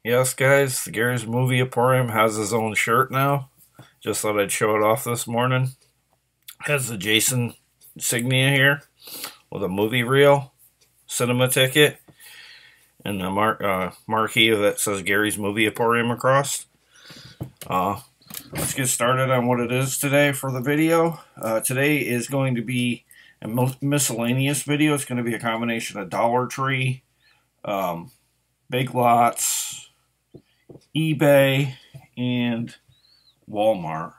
Yes, guys, Gary's Movie Emporium has his own shirt now. Just thought I'd show it off this morning. Has the Jason insignia here with a movie reel, cinema ticket, and a marquee that says Gary's Movie Emporium across. Let's get started on what it is today for the video. Today is going to be a miscellaneous video. It's going to be a combination of DollarTree, Big Lots, eBay, and Walmart.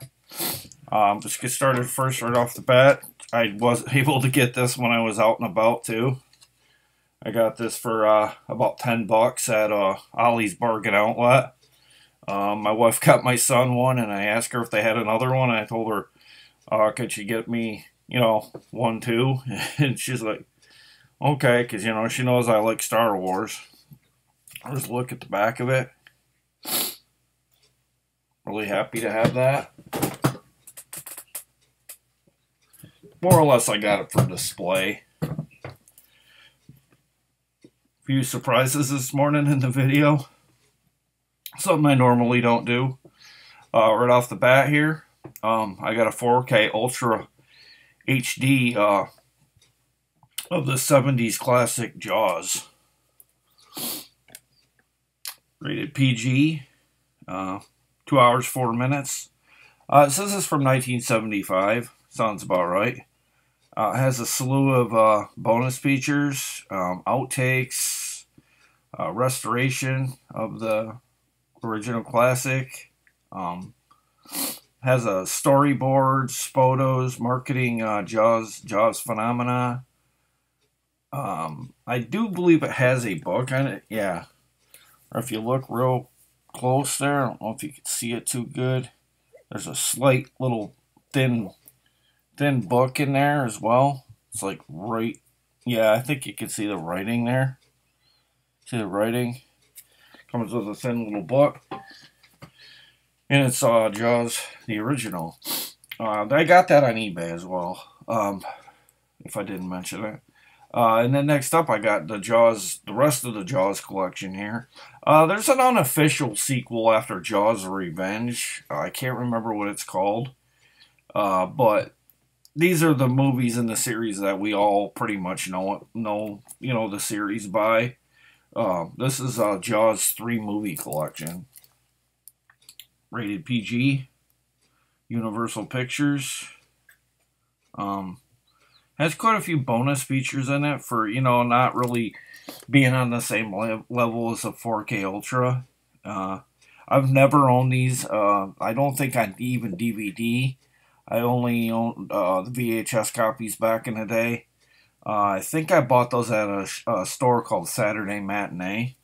Let's get started first right off the bat. I was able to get this when I was out and about too. I got this for about 10 bucks at Ollie's Bargain Outlet. My wife got my son one, and I asked her if they had another one. I told her, could she get me, one too? And she's like, okay, because, she knows I like Star Wars. Just look at the back of it. Really happy to have that. More or less, I got it for display. Few surprises this morning in the video. Something I normally don't do. Right off the bat here, I got a 4K Ultra HD of the 70s classic Jaws. Rated PG. 2 hours, 4 minutes. It says it's from 1975. Sounds about right. It has a slew of bonus features, outtakes, restoration of the original classic. Has a storyboards, photos, marketing, Jaws phenomena. I do believe it has a book on it. Yeah. Or if you look real close there, I don't know if you can see it too good. There's a slight little thin book in there as well. It's like right, yeah, I think you can see the writing there. See the writing? Comes with a thin little book. And it's Jaws, the original. I got that on eBay as well, if I didn't mention it. And then next up, I got the rest of the Jaws collection here. There's an unofficial sequel after Jaws Revenge. I can't remember what it's called. But these are the movies in the series that we all pretty much know the series by. This is Jaws 3 movie collection. Rated PG. Universal Pictures. Has quite a few bonus features in it for, not really being on the same level as a 4K Ultra. I've never owned these. I don't think I even DVD. I only owned the VHS copies back in the day. I think I bought those at a store called Saturday Matinee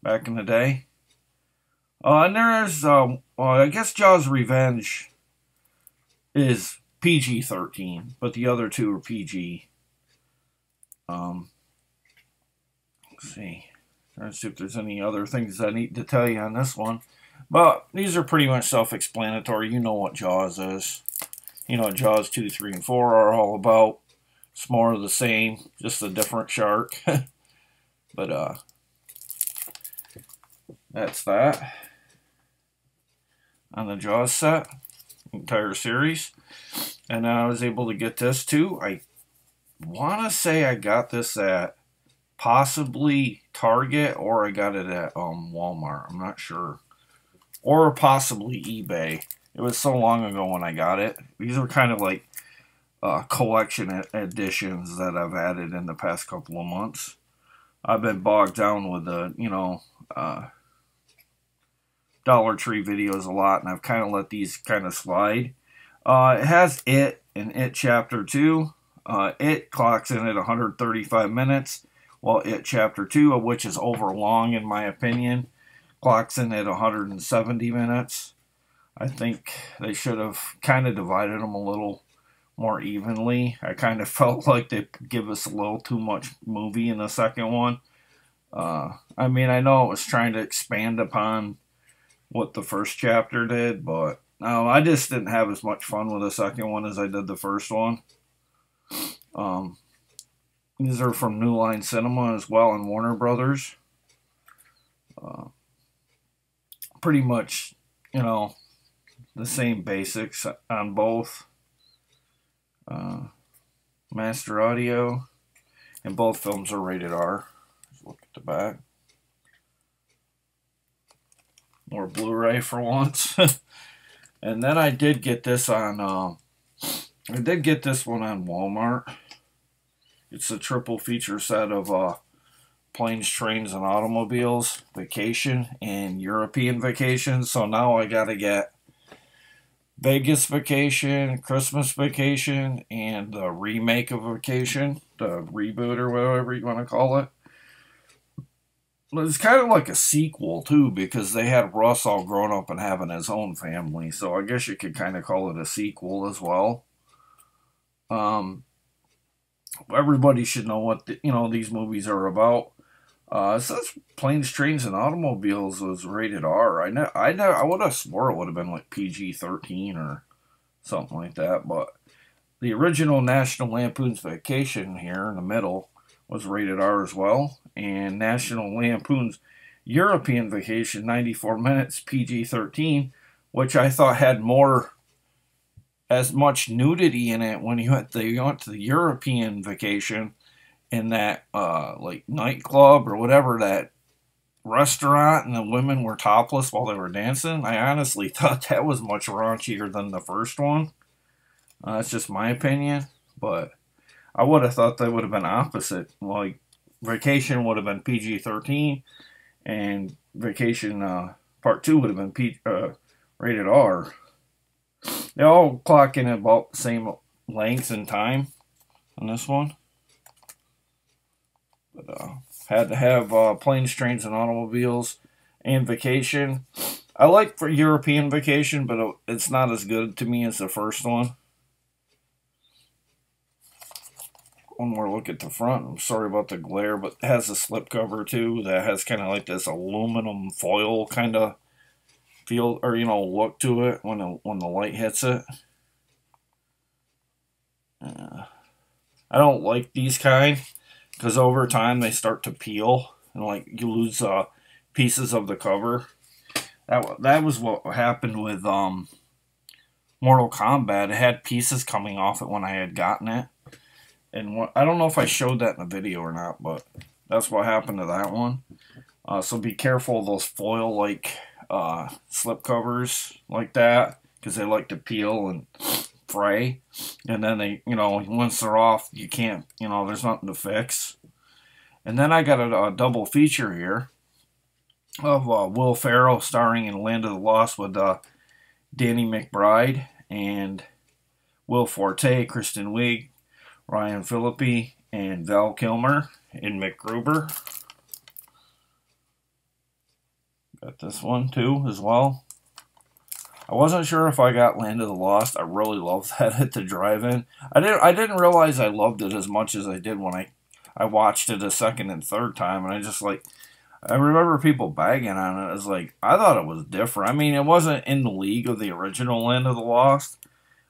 back in the day. And there's, I guess Jaws Revenge is PG-13, but the other two are PG. Let's see. Trying to see if there's any other things I need to tell you on this one. But these are pretty much self-explanatory. You know what Jaws is. Jaws 2, 3, and 4 are all about. It's more of the same, just a different shark. But, that's that. On the Jaws set. Entire series. And I was able to get this too. I want to say I got this at possibly Target, or I got it at Walmart. I'm not sure. Or possibly eBay. It was so long ago when I got it. These are kind of like collection editions that I've added in the past couple of months. I've been bogged down with the, DollarTree videos a lot, and I've kind of let these kind of slide. It has It and It Chapter 2. It clocks in at 135 minutes, while It Chapter 2, which is over long in my opinion, clocks in at 170 minutes. I think they should have kind of divided them a little more evenly. I kind of felt like they give us a little too much movie in the second one. I mean, I know it was trying to expand upon what the first chapter did, but I just didn't have as much fun with the second one as I did the first one. These are from New Line Cinema as well, and Warner Brothers. pretty much, you know, the same basics on both. Master audio, and both films are rated R. Let's look at the back. More Blu-ray for once. And then I did get this on. I did get this one on Walmart. It's a triple feature set of Planes, Trains, and Automobiles Vacation and European Vacation. So now I gotta get Vegas Vacation, Christmas Vacation, and the remake of Vacation, the reboot or whatever you want to call it. It's kind of like a sequel too, because they had Russ all grown up and having his own family. So I guess you could kind of call it a sequel as well. Everybody should know what these movies are about. It says Planes, Trains, and Automobiles was rated R. I would have swore it would have been like PG-13 or something like that. But the original National Lampoon's Vacation here in the middle was rated R as well. And National Lampoon's European Vacation, 94 minutes, PG-13, which I thought had as much nudity in it when you went to the European Vacation in that like nightclub or whatever, that restaurant, and the women were topless while they were dancing. I honestly thought that was much raunchier than the first one. That's just my opinion, but I would have thought they would have been opposite. Like Vacation would have been PG-13, and Vacation Part 2 would have been rated R. They all clock in about the same length and time on this one. But had to have Planes, Trains, and Automobiles and Vacation. I like for European Vacation, but it's not as good to me as the first one. One more look at the front. I'm sorry about the glare, but it has a slipcover too that has kind of like this aluminum foil kind of feel, or look to it when the light hits it. I don't like these kind because over time they start to peel and like you lose pieces of the cover. That was what happened with Mortal Kombat. It had pieces coming off it when I had gotten it. And I don't know if I showed that in the video or not, but that's what happened to that one. So be careful of those foil-like slip covers like that, because they like to peel and fray. And then they, once they're off, you can't, there's nothing to fix. And then I got a double feature here of Will Ferrell starring in Land of the Lost with Danny McBride and Will Forte, Kristen Wiig, Ryan Phillippe, and Val Kilmer in MacGruber. Got this one too as well. I wasn't sure if I got Land of the Lost. I really loved that at the drive-in. I didn't realize I loved it as much as I did when I watched it a second and third time, and I remember people bagging on it. It was like, I thought it was different. I mean, it wasn't in the league of the original Land of the Lost,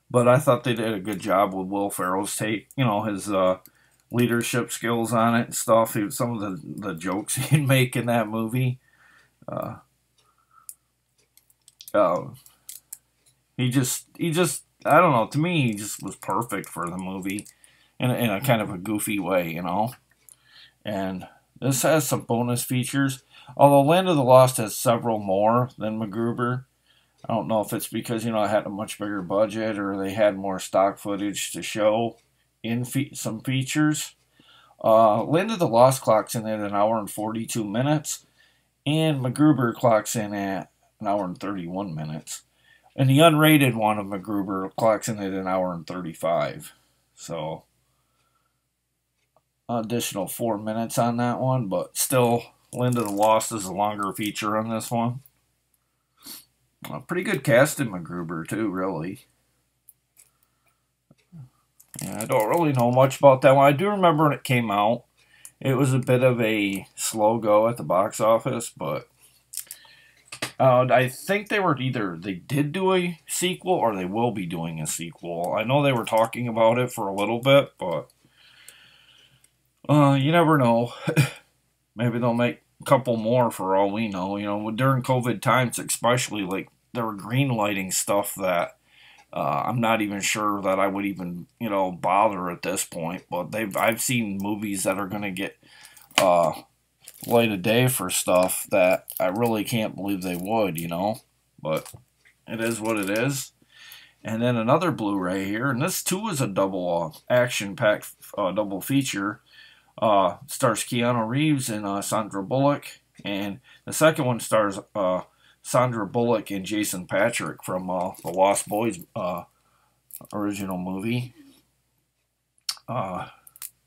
but I thought they did a good job with Will Ferrell's take, his leadership skills on it and stuff. Some of the jokes he'd make in that movie. He just, I don't know, to me, he just was perfect for the movie in a kind of a goofy way, And this has some bonus features. Although Land of the Lost has several more than MacGruber. I don't know if it's because, it had a much bigger budget or they had more stock footage to show in some features. Land of the Lost clocks in at 1 hour and 42 minutes. And MacGruber clocks in at 1 hour and 31 minutes. And the unrated one of MacGruber clocks in at 1 hour and 35. So, additional 4 minutes on that one. But still, Land of the Lost is a longer feature on this one. Pretty good cast in MacGruber too, really. Yeah, I don't really know much about that one. I do remember when it came out, it was a bit of a slow go at the box office, but I think they did do a sequel or they will be doing a sequel. I know they were talking about it for a little bit, but you never know. Maybe they'll make couple more for all we know. You know, during COVID times, especially, like they were green lighting stuff that I'm not even sure that I would even, you know, bother at this point. But I've seen movies that are gonna get uh, light of day for stuff that I really can't believe they would, you know. But it is what it is. And then another Blu-ray here, and this too is a double action-packed double feature. Stars Keanu Reeves and Sandra Bullock, and the second one stars Sandra Bullock and Jason Patric from the Lost Boys original movie.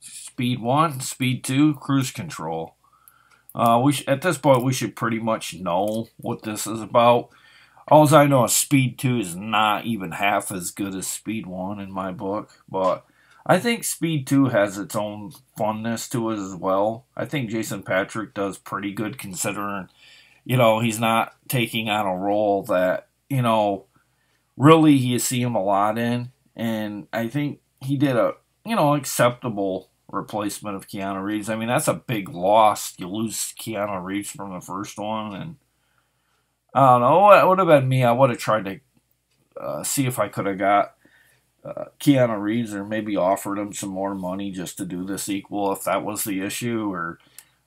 Speed 1, Speed 2, Cruise Control. At this point, we should pretty much know what this is about. All I know is Speed 2 is not even half as good as Speed 1 in my book, but I think Speed 2 has its own funness to it as well. I think Jason Patric does pretty good considering, you know, he's not taking on a role that, you know, really you see him a lot in, and I think he did a, you know, acceptable replacement of Keanu Reeves. I mean, that's a big loss. You lose Keanu Reeves from the first one, and I don't know. It would have been me. I would have tried to see if I could have got Keanu Reeves or maybe offered him some more money just to do the sequel if that was the issue, or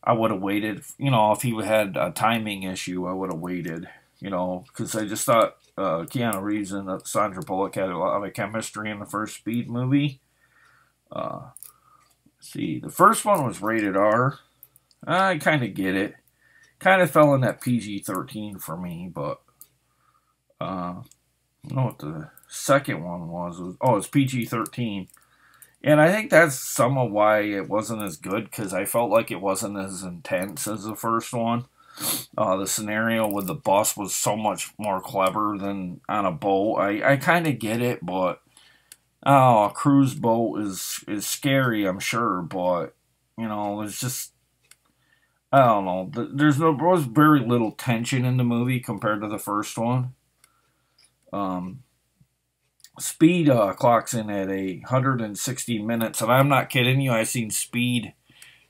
I would have waited. You know, if he had a timing issue, I would have waited. You know, because I just thought Keanu Reeves and Sandra Bullock had a lot of chemistry in the first Speed movie. Let's see, the first one was rated R. I kind of get it. Kind of fell in that PG-13 for me, but I don't know what the second one was. Oh, it's PG-13. And I think that's some of why it wasn't as good, because I felt like it wasn't as intense as the first one. The scenario with the bus was so much more clever than on a boat. I kind of get it, but a cruise boat is scary, I'm sure, but, you know, there's just, I don't know. There was very little tension in the movie compared to the first one. Speed clocks in at 160 minutes, and I'm not kidding you. I've seen Speed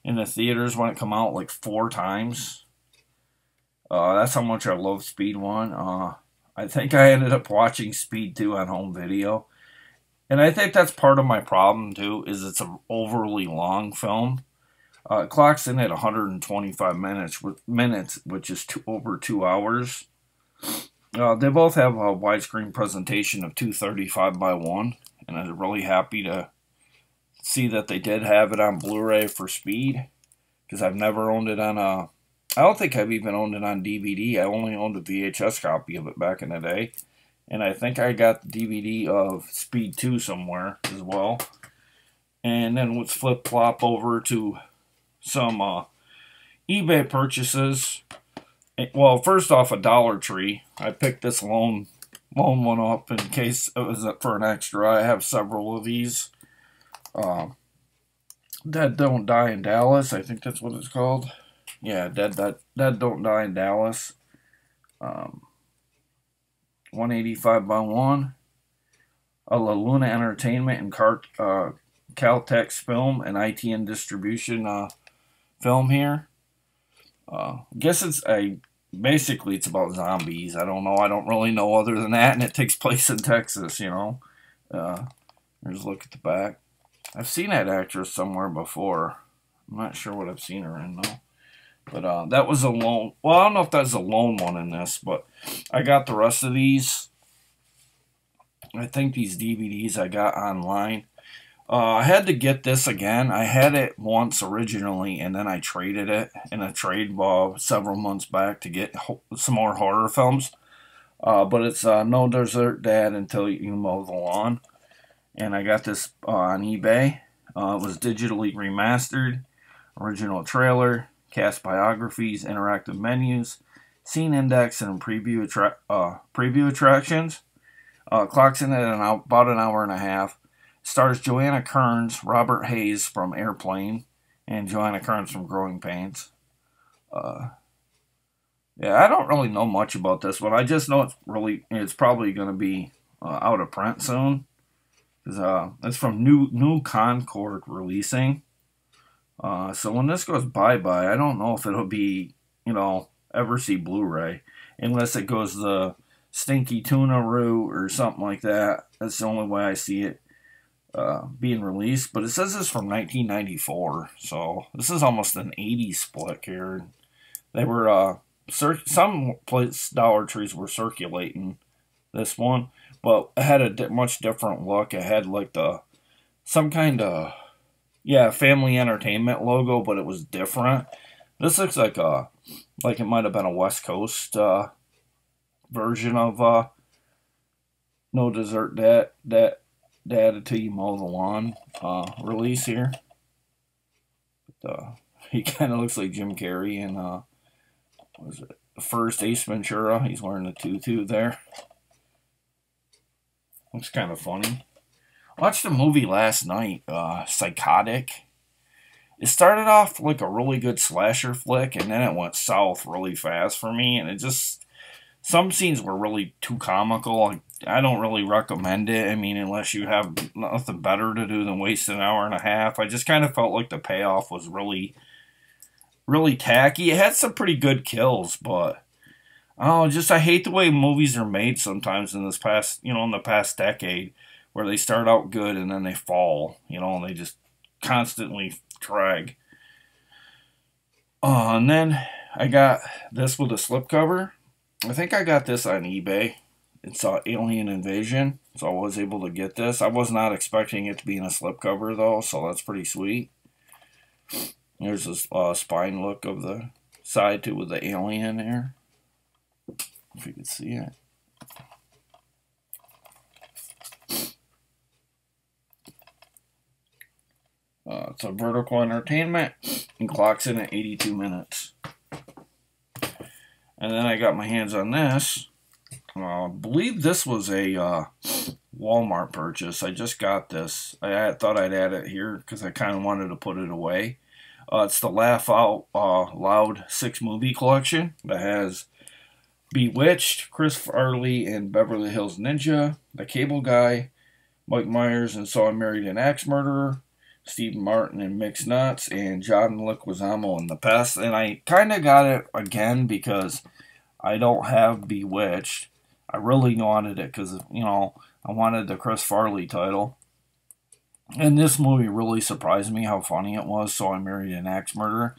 in the theaters when it come out like 4 times. That's how much I love Speed 1. I think I ended up watching Speed 2 on home video. And I think that's part of my problem, too, is it's an overly long film. It clocks in at 125 minutes, which is over 2 hours. They both have a widescreen presentation of 235 by 1, and I'm really happy to see that they did have it on Blu-ray for Speed, because I've never owned it on I don't think I've even owned it on DVD. I only owned a VHS copy of it back in the day, and I think I got the DVD of Speed 2 somewhere as well. And then let's flip-flop over to some eBay purchases. Well, first off, a DollarTree. I picked this lone one up in case it was for an extra. I have several of these. Dead Don't Die in Dallas. I think that's what it's called. Yeah, Dead Don't Die in Dallas. 185 by 1. A La Luna Entertainment and Caltex Film and ITN Distribution film here. Guess basically it's about zombies. I don't know. I don't really know other than that, and it takes place in Texas, you know. Here's a look at the back. I've seen that actress somewhere before. I'm not sure what I've seen her in, though. But that was a lone... Well, I don't know if that's a lone one in this, but I got the rest of these. I think these DVDs I got online. I had to get this again. I had it once originally, and then I traded it in a trade several months back to get some more horror films. But it's No Desert Dad Until You Mow the Lawn. And I got this on eBay. It was digitally remastered. Original trailer, cast biographies, interactive menus, scene index, and preview attractions. Clocks in at about an hour and a half. Stars Joanna Kearns, Robert Hayes from Airplane, and Joanna Kearns from Growing Pains. Yeah, I don't really know much about this one. I just know it's probably going to be out of print soon. It's from New Concord Releasing. So when this goes bye-bye, I don't know if it'll be ever see Blu-ray, unless it goes the stinky tuna route or something like that. That's the only way I see it being released. But it says it's from 1994, so this is almost an 80s split here. They were some place Dollar Trees were circulating this one, but it had a much different look. It had like some kind of family entertainment logo, but it was different. This looks like it might have been a West Coast version of No Dessert Dad Till You Mow the Lawn release here. But, he kind of looks like Jim Carrey in what was it, the first Ace Ventura. He's wearing a tutu there. Looks kind of funny. I watched a movie last night, Psychotic. It started off like a really good slasher flick, and then it went south really fast for me, and some scenes were really too comical. I don't really recommend it. I mean, unless you have nothing better to do than waste an hour and a half. I just kind of felt like the payoff was really, really tacky. It had some pretty good kills, but I hate the way movies are made sometimes in the past decade, where they start out good and then they fall, and they just constantly drag. And then I got this with a slipcover. I think I got this on eBay. It's Alien Invasion, so I was able to get this. I was not expecting it to be in a slipcover, though, so that's pretty sweet. There's this spine look of the side, too, with the alien there. If you can see it. It's a vertical entertainment and clocks in at 82 minutes. And then I got my hands on this. I believe this was a Walmart purchase. I just got this. I thought I'd add it here because I kind of wanted to put it away. It's the Laugh Out Loud 6-movie collection that has Bewitched, Chris Farley and Beverly Hills Ninja, The Cable Guy, Mike Myers and So I Married an Axe Murderer, Steve Martin and Mixed Nuts, and John Leguizamo and The Pest. And I kind of got it again because I don't have Bewitched. I really wanted it because, I wanted the Chris Farley title. And this movie really surprised me how funny it was, So I Married an Axe Murderer.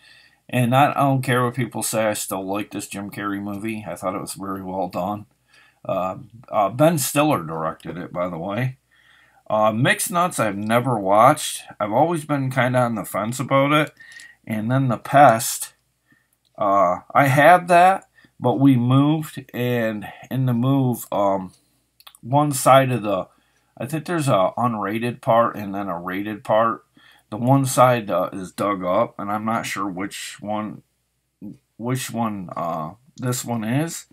And I don't care what people say, I still like this Jim Carrey movie. I thought it was very well done. Ben Stiller directed it, by the way. Mixed Nuts I've never watched. I've always been kind of on the fence about it. And then The Pest, I had that, but we moved, and in the move, one side of I think there's a unrated part and then a rated part. The one side is dug up, and I'm not sure which one this one is.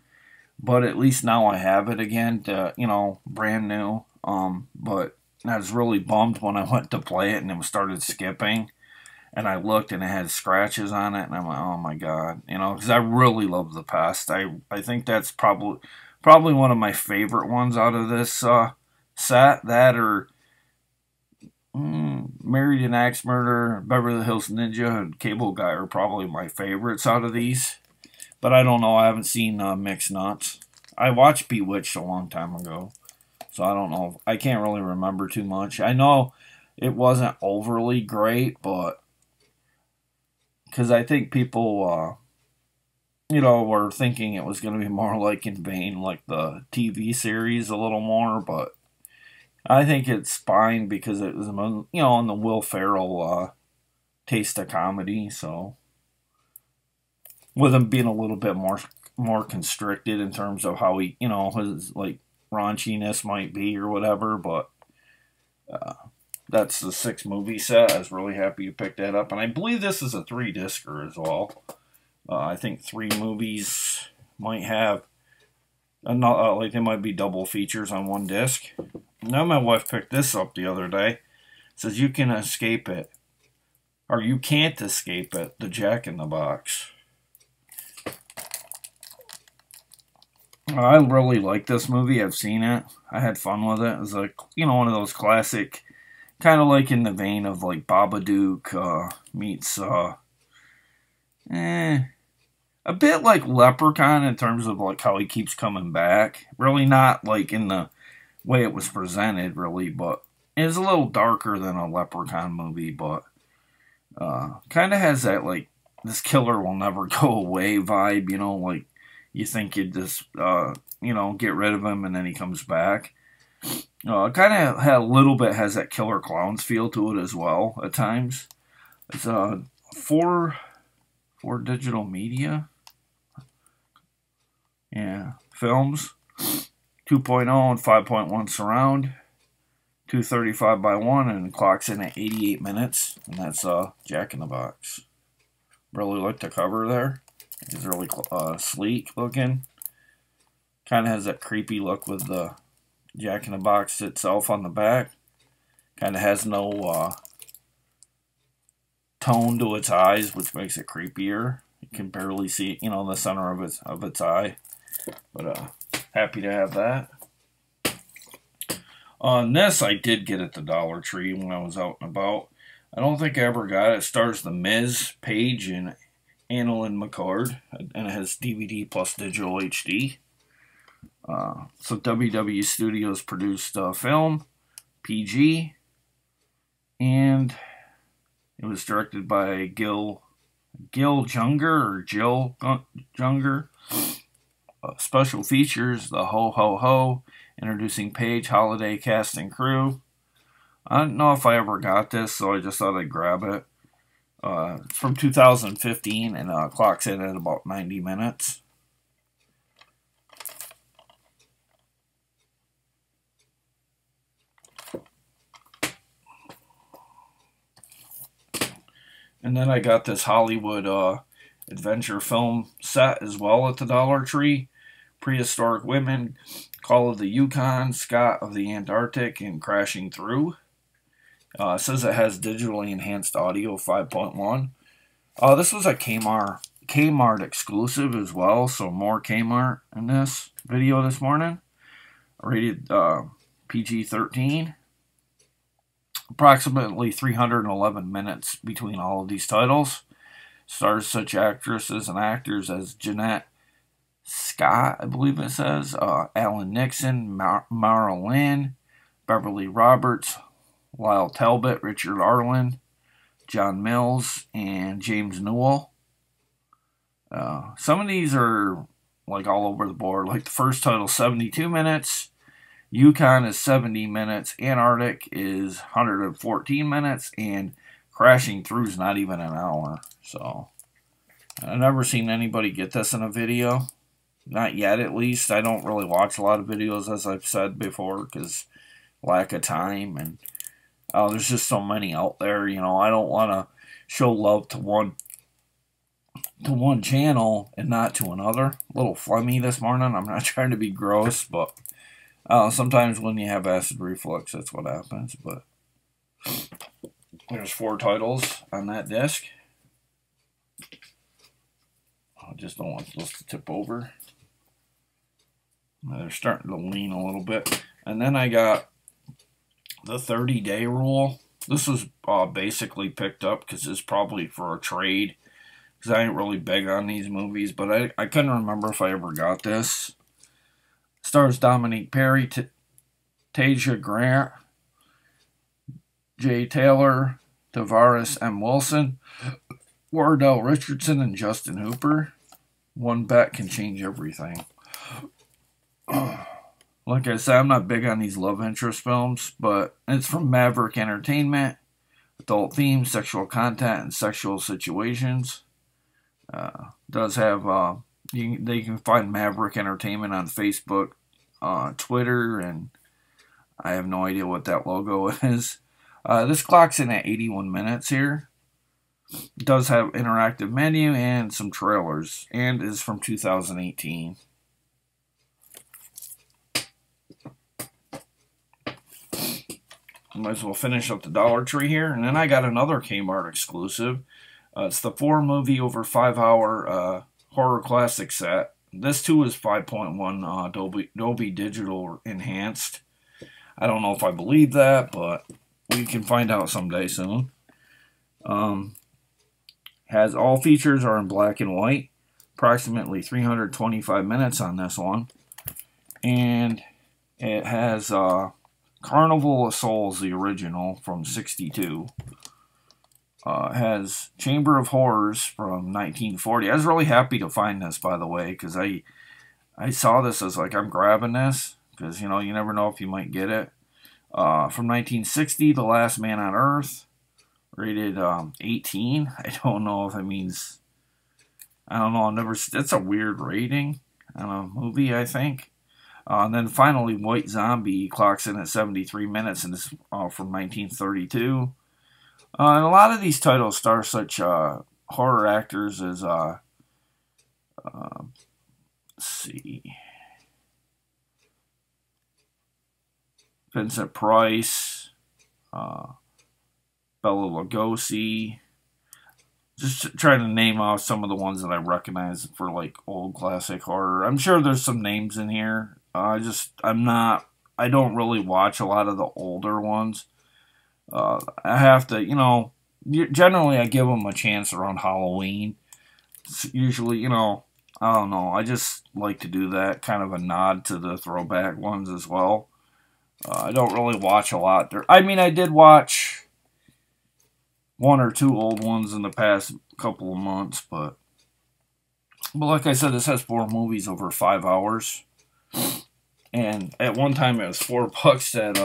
But at least now I have it again, brand new. But I was really bummed when I went to play it and it started skipping. And I looked and it had scratches on it, and I'm like, oh my god, because I really love The Pest. I think that's probably one of my favorite ones out of this set. That or Married an Axe Murderer, Beverly Hills Ninja, and Cable Guy are probably my favorites out of these. But I don't know. I haven't seen Mixed Nuts. I watched Bewitched a long time ago, so I don't know. I can't really remember too much. I know it wasn't overly great, but because I think people, were thinking it was going to be more like in vein like the TV series a little more, but I think it's fine because it was, on the Will Ferrell taste of comedy, so with him being a little bit more constricted in terms of how he, his like raunchiness might be or whatever, but that's the 6-movie set. I was really happy you picked that up, and I believe this is a 3-discer as well. I think 3 movies might have they might be double features on one disc. Now my wife picked this up the other day. It says you can escape it, or you can't escape it. The Jack in the Box. I really like this movie. I've seen it. I had fun with it. It was like one of those classic, kind of like in the vein of like Babadook meets a bit like Leprechaun in terms of like how he keeps coming back. Really not like in the way it was presented, really, but it's a little darker than a Leprechaun movie, but kind of has that like this killer will never go away vibe, you know, like you think you'd just get rid of him and then he comes back. Kind of had a little bit has that Killer Clowns feel to it as well at times. It's for digital media, yeah, films, 2.0 and 5.1 surround, 235 by 1, and clocks in at 88 minutes, and that's Jack in the Box. Really like the cover there. It's really sleek looking. Kind of has that creepy look with the Jack in the Box itself on the back. Kind of has no tone to its eyes, which makes it creepier. You can barely see, the center of its eye. But happy to have that. On this, I did get at the Dollar Tree when I was out and about. I don't think I ever got it. It stars The Miz, Paige, and Annalyn McCord, and it has DVD plus digital HD. So WW Studios produced film, PG, and it was directed by Gil Junger or Jill Junger. Special features: the Ho Ho Ho, introducing Paige, holiday cast and crew. I don't know if I ever got this, so I just thought I'd grab it. It's from 2015 and clocks in at about 90 minutes. And then I got this Hollywood adventure film set as well at the Dollar Tree. Prehistoric Women, Call of the Yukon, Scott of the Antarctic, and Crashing Through. It says it has digitally enhanced audio 5.1. This was a Kmart exclusive as well, so more Kmart in this video this morning. Rated PG-13. Approximately 311 minutes between all of these titles. Stars such actresses and actors as Jeanette Scott, I believe it says, Alan Nixon, Mara Lynn, Beverly Roberts, Lyle Talbot, Richard Arlen, John Mills, and James Newell. Some of these are like all over the board. Like the first title, 72 minutes. Yukon is 70 minutes. Antarctic is 114 minutes. And Crashing Through is not even an hour. So, I've never seen anybody get this in a video. Not yet, at least. I don't really watch a lot of videos, as I've said before, because lack of time. And there's just so many out there. I don't want to show love to one channel and not to another. A little phlegmy this morning. I'm not trying to be gross, but sometimes when you have acid reflux, that's what happens. But there's 4 titles on that disc. I just don't want this to tip over. They're starting to lean a little bit. And then I got the 30-day rule. This was basically picked up because it's probably for a trade. Because I ain't really big on these movies. But I couldn't remember if I ever got this. Stars Dominique Perry, Tasia Grant, Jay Taylor, Tavares M. Wilson, Wardell Richardson, and Justin Hooper. One bet can change everything. Like I said, I'm not big on these love interest films, but it's from Maverick Entertainment. Adult themes, sexual content, and sexual situations. Does have they can find Maverick Entertainment on Facebook, Twitter, and I have no idea what that logo is. This clocks in at 81 minutes here. It does have interactive menu and some trailers, and is from 2018. Might as well finish up the Dollar Tree here. And then I got another Kmart exclusive. It's the 4-movie over 5-hour horror classic set. This too is 5.1 Dolby Digital enhanced. I don't know if I believe that, but we can find out someday soon. Has all features are in black and white. approximately 325 minutes on this one. And it has Carnival of Souls, the original, from 62. It has Chamber of Horrors from 1940. I was really happy to find this, by the way, because I saw this as like, I'm grabbing this, because, you know, you never know if you might get it. From 1960, The Last Man on Earth, rated 18. I don't know if it means, I don't know, it's a weird rating on a movie, I think. And then finally, White Zombie clocks in at 73 minutes, and it's from 1932. And a lot of these titles star such horror actors as, let's see, Vincent Price, Bela Lugosi. Just trying to name off some of the ones that I recognize for like old classic horror. I'm sure there's some names in here. I don't really watch a lot of the older ones. I have to, you know, generally I give them a chance around Halloween. It's usually, you know, I don't know. I just like to do that, kind of a nod to the throwback ones as well. I don't really watch a lot there. I mean, I did watch one or two old ones in the past couple of months, but like I said, this has 4 movies over 5 hours. And at one time it was $4 at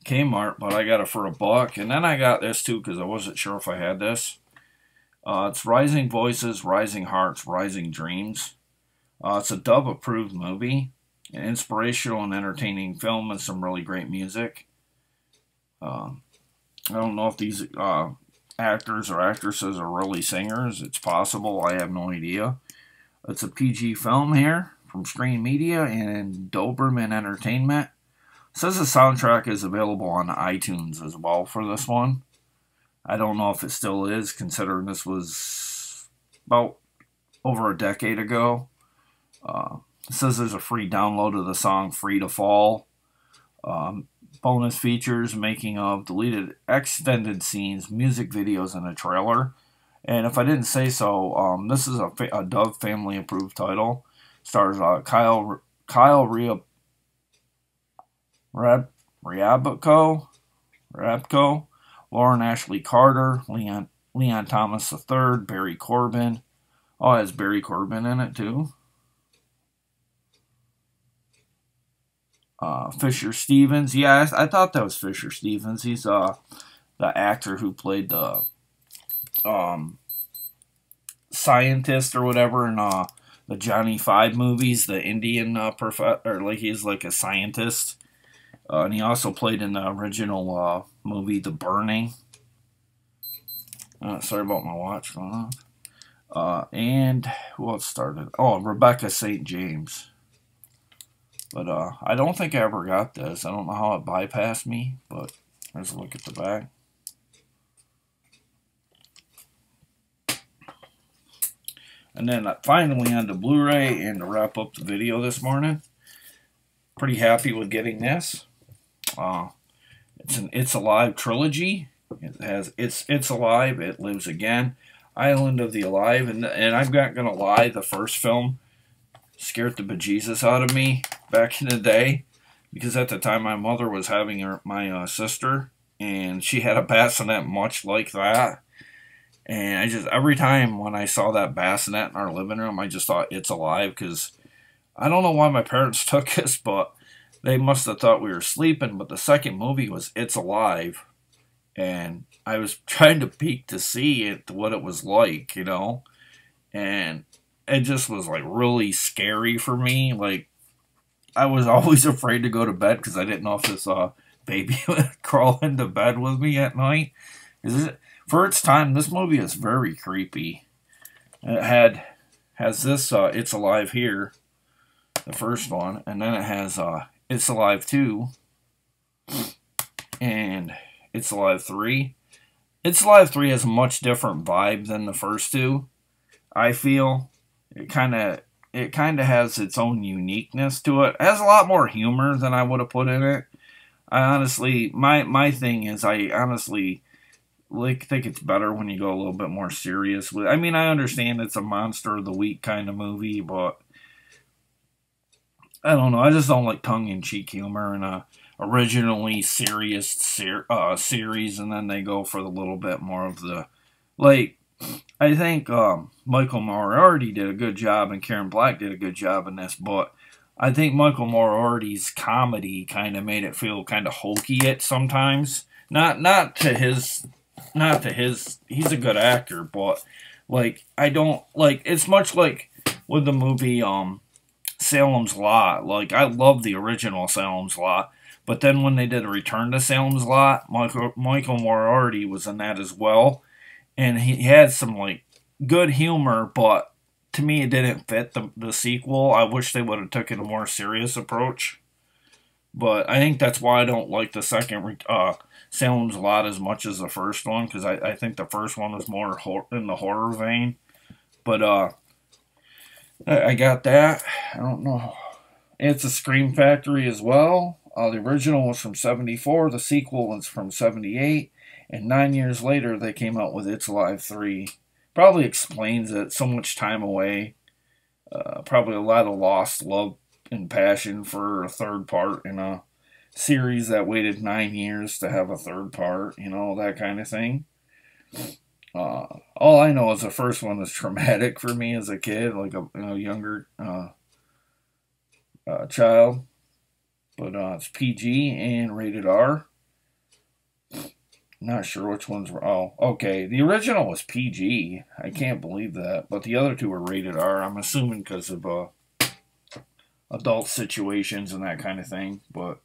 Kmart, but I got it for $1. And then I got this too because I wasn't sure if I had this. It's Rising Voices, Rising Hearts, Rising Dreams. It's a Dove approved movie, an inspirational and entertaining film, and some really great music. I don't know if these actors or actresses are really singers. It's possible. I have no idea. It's a PG film here from Screen Media and Doberman Entertainment. It says the soundtrack is available on iTunes as well for this one. I don't know if it still is, considering this was about over a decade ago. It says there's a free download of the song Free to Fall. Bonus features, making of, deleted extended scenes, music videos, and a trailer. And if I didn't say so, this is a Dove family approved title. Stars Kyle Rabko, Lauren Ashley Carter, Leon Thomas III, Barry Corbin. Oh, it has Barry Corbin in it too. Fisher Stevens. Yeah, I thought that was Fisher Stevens. He's the actor who played the scientist or whatever in the Johnny Five movies, the Indian or like he's like a scientist. And he also played in the original movie The Burning. Sorry about my watch going on. And who else started? Oh, Rebecca St. James. But I don't think I ever got this. I don't know how it bypassed me, but let's look at the back. And then finally on the Blu-ray, and to wrap up the video this morning, pretty happy with getting this. It's an It's Alive trilogy. It has It's Alive, It Lives Again, Island of the Alive, and I'm not gonna lie, the first film scared the bejesus out of me back in the day, because at the time my mother was having my sister, and she had a bassinet much like that. And I just, every time when I saw that bassinet in our living room, I just thought It's Alive, because I don't know why my parents took us, but they must have thought we were sleeping. But the second movie was It's Alive, and I was trying to peek to see what it was like, you know, and it just was like really scary for me. Like, I was always afraid to go to bed because I didn't know if this baby would crawl into bed with me at night. For its time, this movie is very creepy. It has this It's Alive here, the first one, and then it has It's Alive 2 and It's Alive 3. It's Alive 3 has a much different vibe than the first two, I feel. It kind of has its own uniqueness to it. It has a lot more humor than I would have put in it. I honestly, my thing is, I honestly like think it's better when you go a little bit more serious with. I mean, I understand it's a monster of the week kind of movie, but I don't know. I just don't like tongue in cheek humor in a originally serious series, and then they go for the little bit more of the like. I think Michael Moriarty did a good job, and Karen Black did a good job in this, but I think Michael Moriarty's comedy kind of made it feel kind of hokey at sometimes. Not to his, not to his. He's a good actor, but like I don't like. It's much like with the movie Salem's Lot. Like I love the original Salem's Lot, but then when they did a Return to Salem's Lot, Michael Moriarty was in that as well, and he had some like good humor, but to me it didn't fit the sequel. I wish they would have taken a more serious approach. But I think that's why I don't like the second Salem's Lot as much as the first one, because I think the first one was more in the horror vein. But I got that. I don't know. It's a Scream Factory as well. The original was from 74. The sequel was from 78. And 9 years later, they came out with It's Alive 3. Probably explains it. So much time away. Probably a lot of lost love and passion for a third part in a series that waited 9 years to have a third part. You know, that kind of thing. All I know is the first one was traumatic for me as a kid, like a younger child. But it's PG and rated R. Not sure which ones were. Oh, okay. The original was PG. I can't believe that. But the other two were rated R. I'm assuming because of adult situations and that kind of thing. But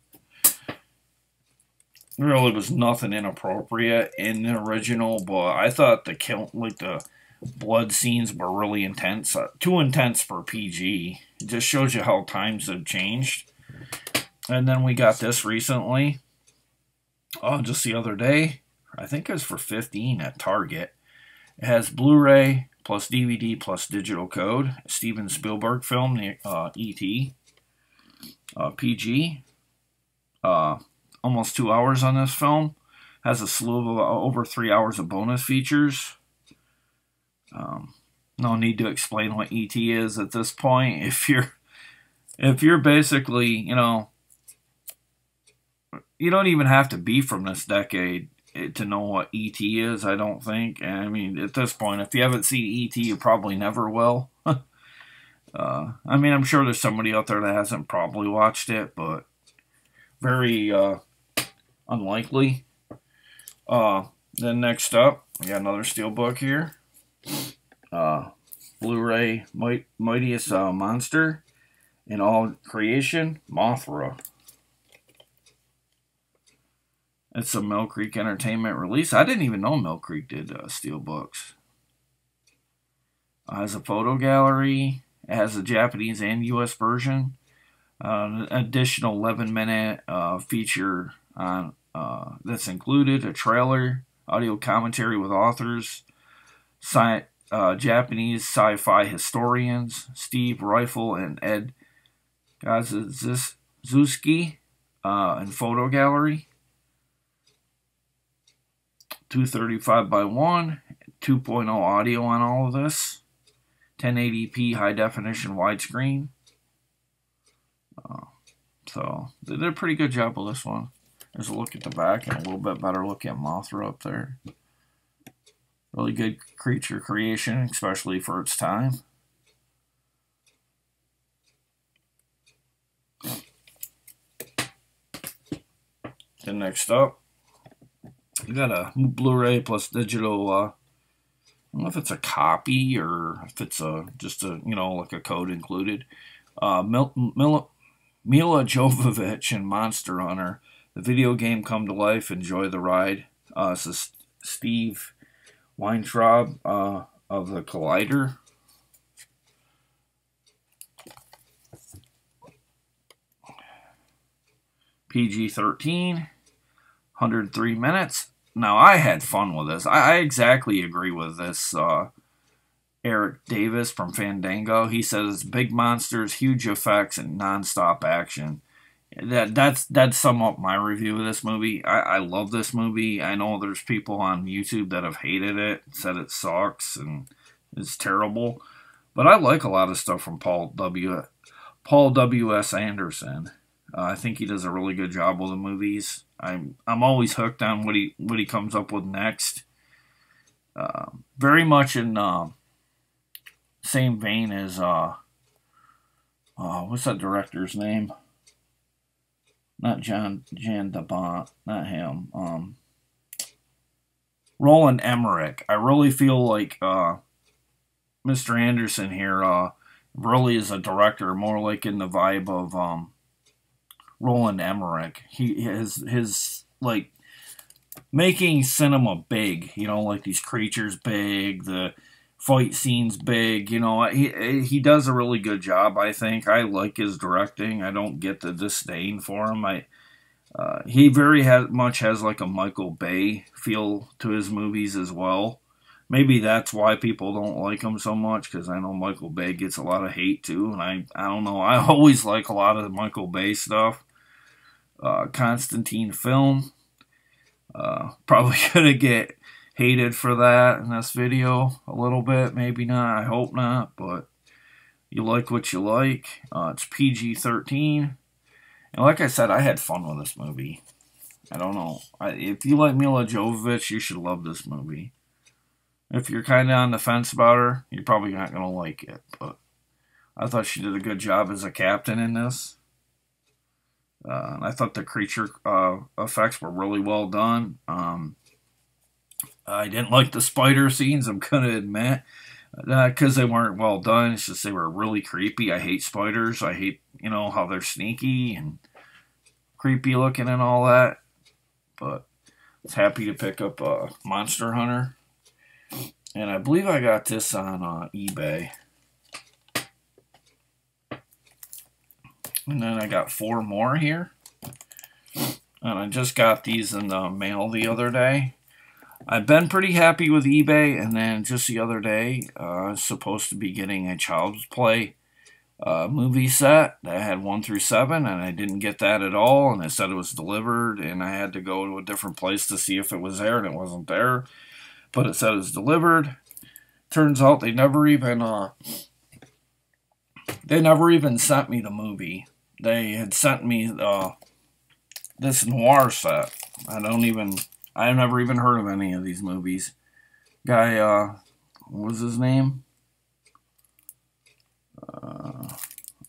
really was nothing inappropriate in the original. But I thought the blood scenes were really intense. Too intense for PG. It just shows you how times have changed. And then we got this recently. Just the other day. I think it was for $15 at Target. It has Blu-ray plus DVD plus digital code. Steven Spielberg film, E.T. PG. Almost 2 hours on this film. Has a slew of over 3 hours of bonus features. No need to explain what E.T. is at this point. If you're basically, you don't even have to be from this decade to know what E.T. is, I don't think. I mean, at this point, if you haven't seen E.T., you probably never will. I mean, I'm sure there's somebody out there that hasn't probably watched it, but very unlikely. Then next up, we got another steelbook here. Blu-ray Mightiest Monster in All Creation, Mothra. It's a Mill Creek Entertainment release. I didn't even know Mill Creek did steelbooks. It has a photo gallery. It has a Japanese and U.S. version. An additional 11-minute feature on that's included. A trailer, audio commentary with authors, Japanese sci-fi historians Steve Rifle and Ed Gazuski, and photo gallery. 235 by 1, 2.0 audio on all of this, 1080p high definition widescreen. So they did a pretty good job with this one. There's a look at the back and a little bit better look at Mothra up there. Really good creature creation, especially for its time. Then next up, we got a Blu-ray plus digital. I don't know if it's a copy or if it's just a like a code included. Mila Jovovich and Monster Hunter. The video game come to life. Enjoy the ride. This is Steve Weintraub of the Collider. PG-13, 103 minutes. Now, I had fun with this. I exactly agree with this. Eric Davis from Fandango. He says big monsters, huge effects, and non-stop action. That'd sum up my review of this movie. I love this movie. I know there's people on YouTube that have hated it, said it sucks and it's terrible, but I like a lot of stuff from Paul W S Anderson. I think he does a really good job with the movies. I'm always hooked on what he comes up with next. Very much in same vein as what's that director's name? Not Jan DeBont, not him. Roland Emmerich. I really feel like Mr. Anderson here really is a director, more like in the vibe of Roland Emmerich. His like making cinema big, like these creatures big, the fight scenes big, he does a really good job, I think. I like his directing. I don't get the disdain for him. He very much has like a Michael Bay feel to his movies as well. Maybe that's why people don't like him so much, because I know Michael Bay gets a lot of hate too, and I don't know. I always like a lot of the Michael Bay stuff. Constantine film. Probably gonna get hated for that in this video a little bit. Maybe not. I hope not. But you like what you like. It's PG-13. And like I said, I had fun with this movie. I don't know. If you like Mila Jovovich, you should love this movie. If you're kind of on the fence about her, you're probably not going to like it. But I thought she did a good job as a captain in this. And I thought the creature effects were really well done. I didn't like the spider scenes, I'm going to admit. Because they weren't well done. It's just they were really creepy. I hate spiders. I hate, how they're sneaky and creepy looking and all that. But I was happy to pick up Monster Hunter. And I believe I got this on eBay. And then I got 4 more here. And I just got these in the mail the other day. I've been pretty happy with eBay, and then just the other day, I was supposed to be getting a Child's Play movie set that had 1 through 7, and I didn't get that at all, and it said it was delivered, and I had to go to a different place to see if it was there, and it wasn't there, but it said it was delivered. Turns out they never even sent me the movie. They had sent me this noir set. I've never even heard of any of these movies. Guy, what was his name? I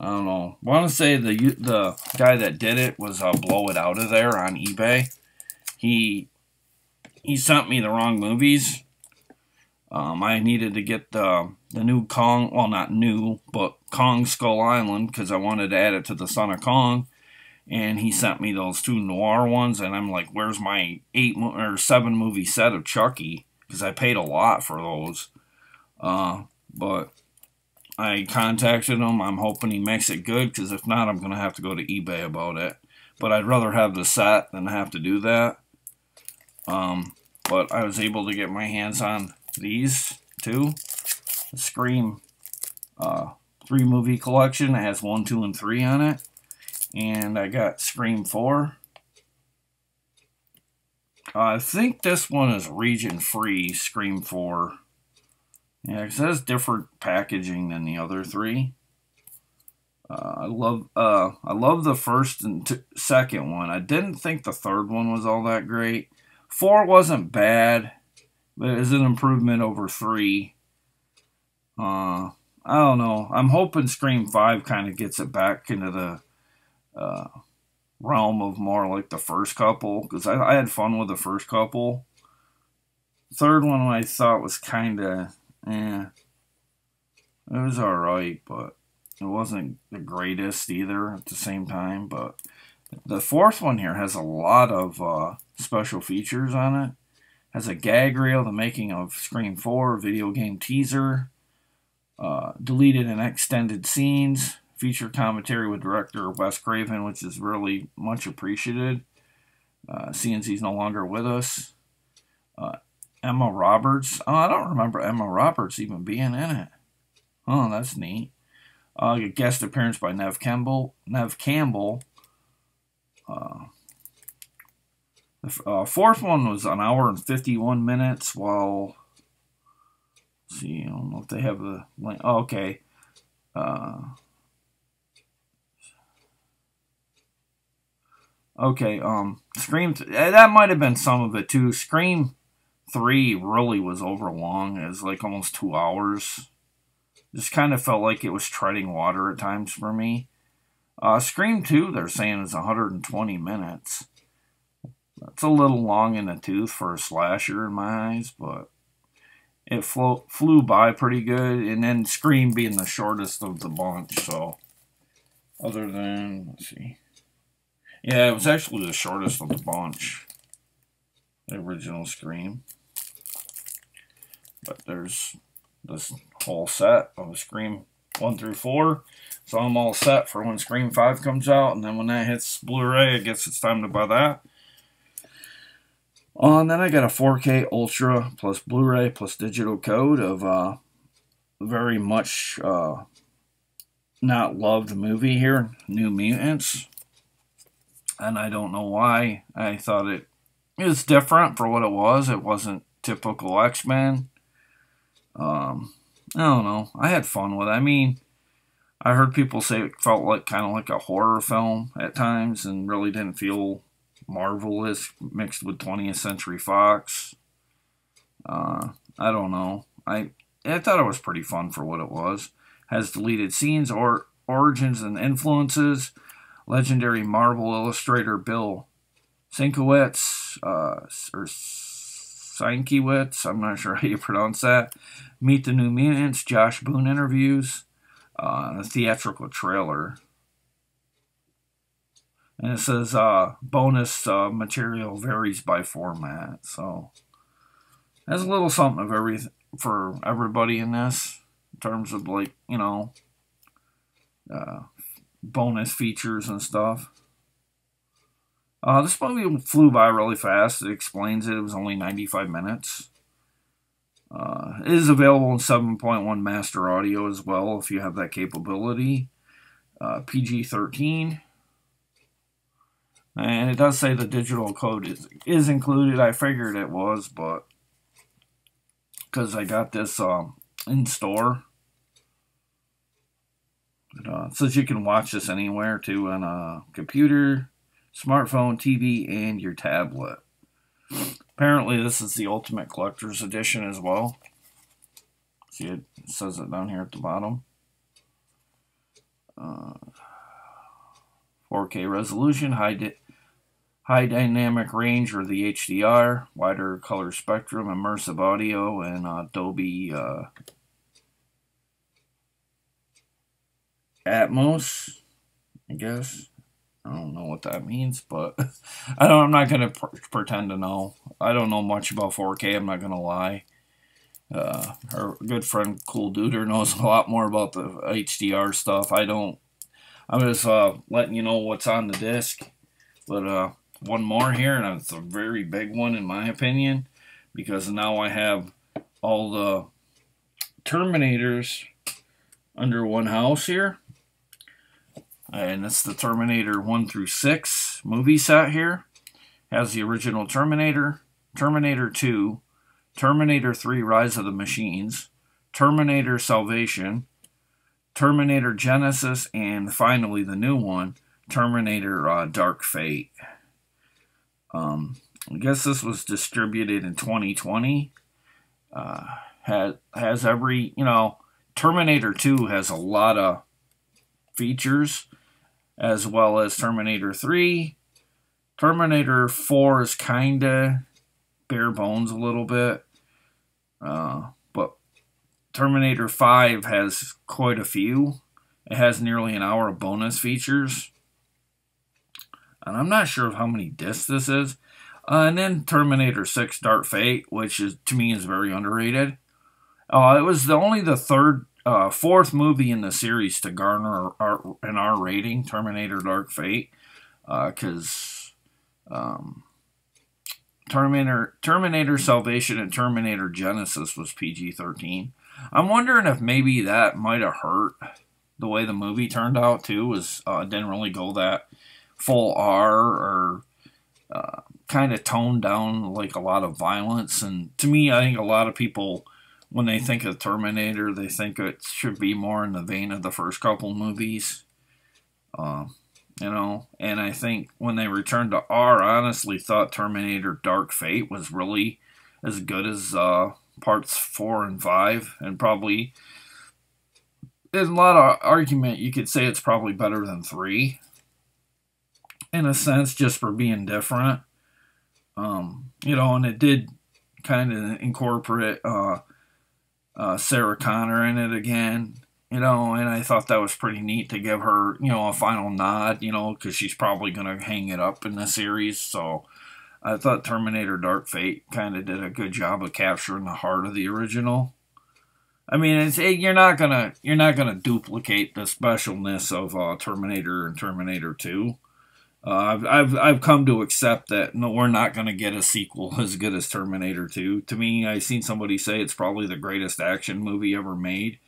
don't know. I want to say the guy that did it was Blow It Out of There on eBay. He sent me the wrong movies. I needed to get the new Kong, well, not new, but Kong Skull Island, because I wanted to add it to the Son of Kong. And he sent me those 2 noir ones, and I'm like, where's my 8 or 7 movie set of Chucky? Because I paid a lot for those. But I contacted him. I'm hoping he makes it good, because if not, I'm going to have to go to eBay about it. But I'd rather have the set than have to do that. But I was able to get my hands on these 2. The Scream 3 movie collection. It has 1, 2, and 3 on it. And I got Scream 4. I think this one is region-free, Scream 4. Yeah, it has different packaging than the other 3. I love the first and second one. I didn't think the third one was all that great. 4 wasn't bad, but it is an improvement over 3. I don't know. I'm hoping Scream 5 kind of gets it back into the realm of more like the first couple, because I had fun with the first couple. Third one I thought was kind of it was alright, but it wasn't the greatest either at the same time. But the fourth one here has a lot of special features on it. Has a gag reel, the making of Scream 4, video game teaser, deleted and extended scenes, feature commentary with director Wes Craven, which is really much appreciated, seeing he's no longer with us. Emma Roberts. Oh, I don't remember Emma Roberts even being in it. Oh, that's neat. A guest appearance by Nev Campbell. The fourth one was an hour and 51 minutes, while, let's see, I don't know if they have the link. Oh, okay. Okay, Scream, that might have been some of it too. Scream 3 really was over long. It was like almost 2 hours. Just kind of felt like it was treading water at times for me. Scream 2, they're saying, is 120 minutes. That's a little long in the tooth for a slasher in my eyes, but it flew by pretty good. And then Scream being the shortest of the bunch, so other than, let's see. Yeah, it was actually the shortest of the bunch, the original Scream. But there's this whole set of Scream 1 through 4. So I'm all set for when Scream 5 comes out. And then when that hits Blu-ray, I guess it's time to buy that. And then I got a 4K Ultra plus Blu-ray plus digital code of very much not loved movie here, New Mutants. And I don't know why. I thought it was different for what it was. It wasn't typical X-Men. I don't know. I had fun with it. I mean, I heard people say it felt like kind of like a horror film at times and really didn't feel marvelous mixed with 20th Century Fox. I don't know. I thought it was pretty fun for what it was. Has deleted scenes or origins and influences. Legendary Marvel illustrator Bill Sienkiewicz, or Sienkiewicz, I'm not sure how you pronounce that. Meet the New Mutants, Josh Boone interviews, a theatrical trailer. And it says bonus material varies by format. So there's a little something of for everybody in this, in terms of, like, you know, bonus features and stuff. This movie flew by really fast. It explains it. It was only 95 minutes. It is available in 7.1 master audio as well, if you have that capability. PG-13. And it does say the digital code is included. I figured it was, but because I got this in store. It says you can watch this anywhere, too, on a computer, smartphone, TV, and your tablet. Apparently, this is the Ultimate Collector's Edition as well. See, it says it down here at the bottom. 4K resolution, high dynamic range, or the HDR, wider color spectrum, immersive audio, and Dolby Atmos, I guess. I don't know what that means, but I'm not going to pretend to know. I don't know much about 4K, I'm not going to lie. Our good friend Cool Duder knows a lot more about the HDR stuff. I don't. I'm just letting you know what's on the disc. But one more here, and it's a very big one in my opinion, because now I have all the Terminators under one house here. And it's the Terminator 1 through 6 movie set here. Has the original Terminator, Terminator 2, Terminator 3 Rise of the Machines, Terminator Salvation, Terminator Genesis, and finally the new one, Terminator Dark Fate. I guess this was distributed in 2020. Has every, you know, Terminator 2 has a lot of features, as well as Terminator 3. Terminator 4 is kinda bare bones a little bit. But Terminator 5 has quite a few. It has nearly an hour of bonus features. And I'm not sure of how many discs this is. And then Terminator 6 Dark Fate, which is, to me, is very underrated. It was only the fourth movie in the series to garner an R rating, Terminator Dark Fate, because Terminator Salvation and Terminator Genesis was PG-13. I'm wondering if maybe that might have hurt the way the movie turned out too. Didn't really go that full R or kind of toned down like a lot of violence. And to me, I think a lot of people, when they think of Terminator, they think it should be more in the vein of the first couple movies. You know, and I think when they returned to R, I honestly thought Terminator Dark Fate was really as good as parts 4 and 5, and probably, in a lot of argument, you could say it's probably better than 3, in a sense, just for being different. You know, and it did kind of incorporate Sarah Connor in it again, you know, and I thought that was pretty neat to give her, you know, a final nod, you know, because she's probably going to hang it up in the series. So I thought Terminator Dark Fate kind of did a good job of capturing the heart of the original. I mean, you're not gonna duplicate the specialness of Terminator and Terminator 2. I've come to accept that no, we're not going to get a sequel as good as Terminator 2. To me, I've seen somebody say it's probably the greatest action movie ever made,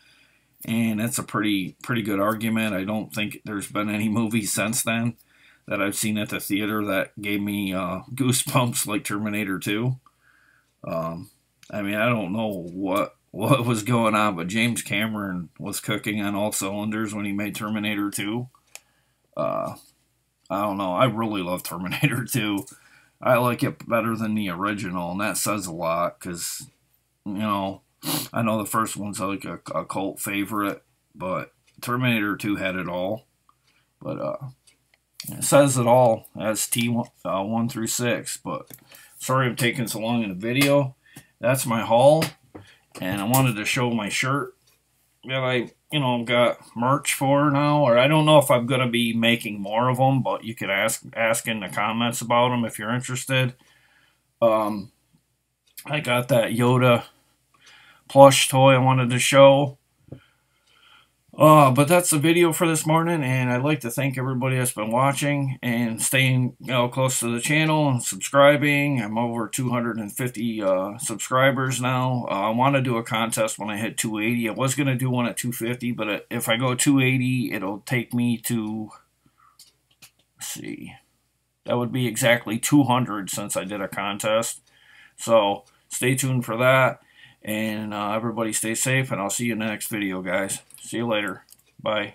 and that's a pretty good argument. I don't think there's been any movie since then that I've seen at the theater that gave me goosebumps like Terminator 2. I mean, I don't know what was going on, but James Cameron was cooking on all cylinders when he made Terminator 2. I don't know. I really love Terminator 2. I like it better than the original, and that says a lot because, you know, I know the first one's like a cult favorite, but Terminator 2 had it all. But it says it all as T1 through 6. But sorry I'm taking so long in the video. That's my haul, and I wanted to show my shirt that I, you know, got merch for now, or I don't know if I'm gonna be making more of them, but you could ask in the comments about them if you're interested. I got that Yoda plush toy I wanted to show. But that's the video for this morning, and I'd like to thank everybody that's been watching and staying, you know, close to the channel and subscribing. I'm over 250 subscribers now. I want to do a contest when I hit 280. I was going to do one at 250, but if I go 280, it'll take me to, let's see, that would be exactly 200 since I did a contest. So stay tuned for that. And everybody stay safe, and I'll see you in the next video, guys. See you later. Bye.